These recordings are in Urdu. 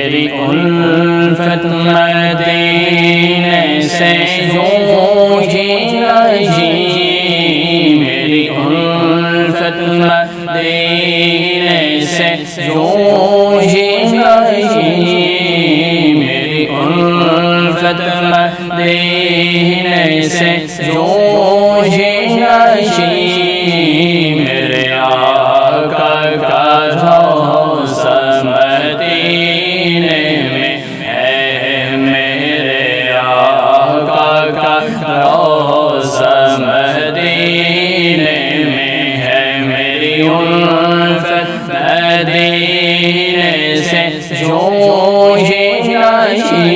میری الفت مدینے سے یوں ہی نہیں، میری الفت مدینے سے یوں ہی نہیں، میری الفت مدینے سے یوں ہی نہیں، میرے آقا کا روضہ مدینے میں ہے، میرے آقا کا روضہ مدینے میں ہے، میری الفت مدینے سے یوں ہی نہیں،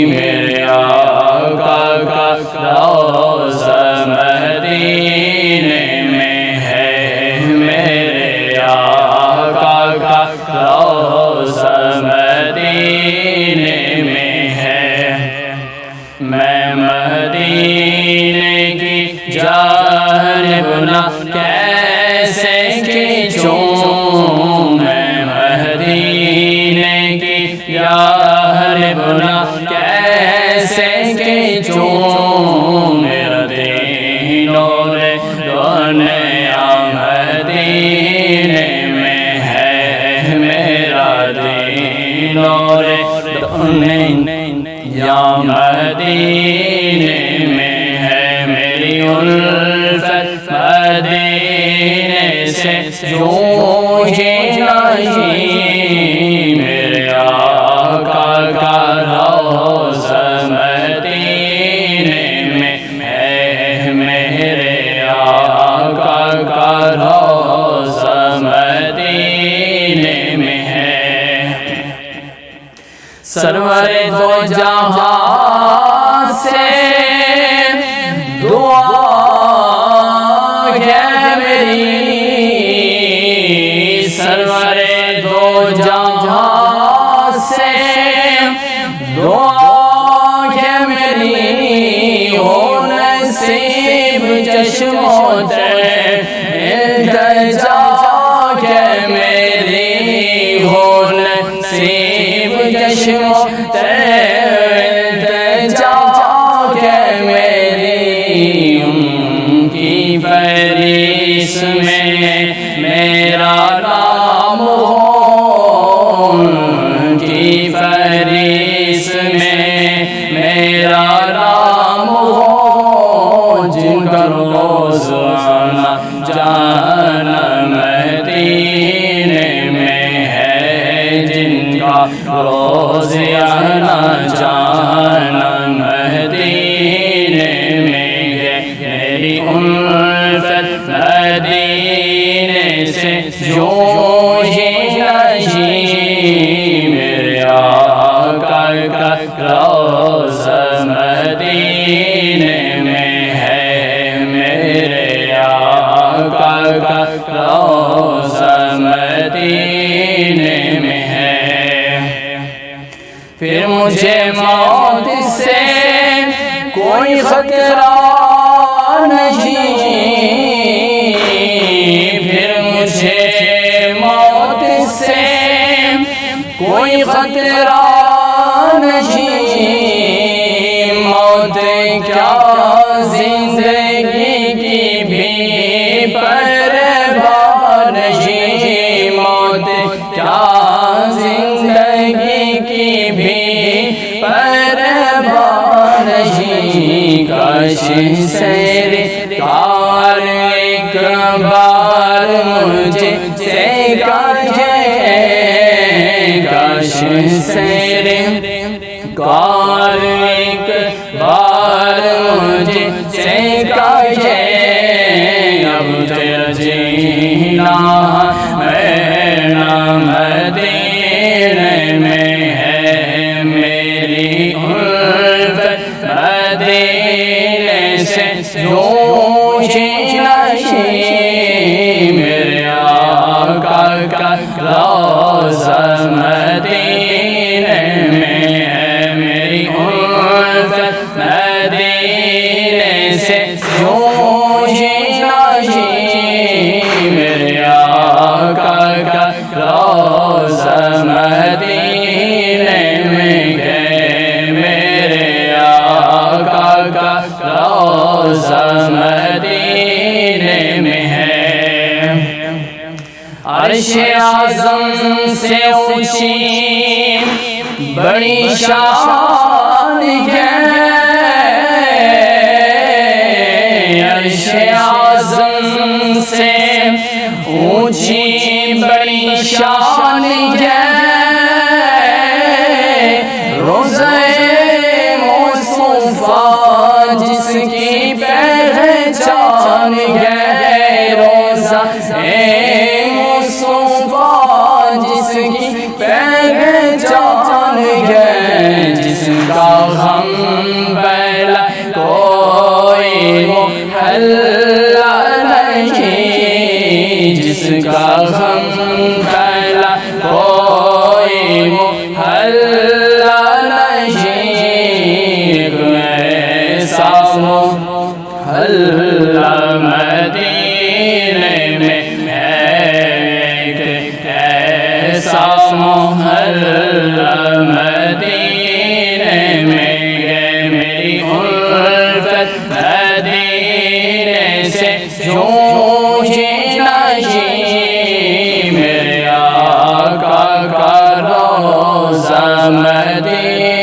میرے آقا کا روضہ مدینے میں ہے، میرے آقا کا روضہ مدینے میں ہے۔ میں مدینے کی جانب نہ کیسے کھینچوں، میں مدینے کی جانب نہ کیسے کھینچوں، میرا دین اور دنیا مدینے میں ہے، میرا دین اور دنیا مدینے میں ہے، میری الفت مدینے سے یوں ہی نہیں، میرے آقا کا روضہ مدینے میں ہے، میرے آقا کا روضہ مدینے میں ہے۔ سرور دو جہاں سے دعا ہے میری، سرور دو جہاں سے دعا ہے میری، ہو نصیب چشموں التجا ہے میری، ہو نصیب چشموں التجا ہے میری، ان کی فہرست میں میرا نام ہو، ان کی فہرست میں میرا نام ہو، جن کا روز آنا جانا مدینے میں ہے، جن کا روز آنا جانا مدینے میں ہے، میری الفت مدینے سے یوں ہی نہیں، میرے آقا کا روضہ مدینے میں ہے، میرے آقا کا روضہ مدینے میں ہے۔ پھر مجھے موت سے کوئی خطرہ نہیں، پھر مجھے موت سے کوئی خطرہ نہیں، موت کیا زندگی کی بھی پرواہ نہیں، موت کیا زندگی کی بھی پرواہ نہیں، کاش سرکار ایک بار مجھے سے کہے، کاش سرکار ایک بار مجھے سے کہے، اب تیرا جینا مرنا مدینے میں ہے، میری الفت مدینے سے یوں ہی نہیں، میرے آقا کا روضہ مدینے میں ہے، میری الفت مدینے سے یوں ہی نہیں، میرے آقا کا روضہ مدینے عرش اعظم سے اونچی بڑی شان ہے، عرش اعظم سے اونچی بڑی شان ہے، روضہ مصطفیٰ جس کی پہچان ہے، روضہ مصطفیٰ جس کی پہچان ہے، جس کا غم بلا کوئی محلہ نہیں، جس کا غم بلا کوئی محلہ نہیں، ایسا محلہ مدینے میں ہے، ایسا محلہ مدینے میں ہے، میری الفت مدینے سے جوجی نہیں، میرے آقا کا روضہ مدینے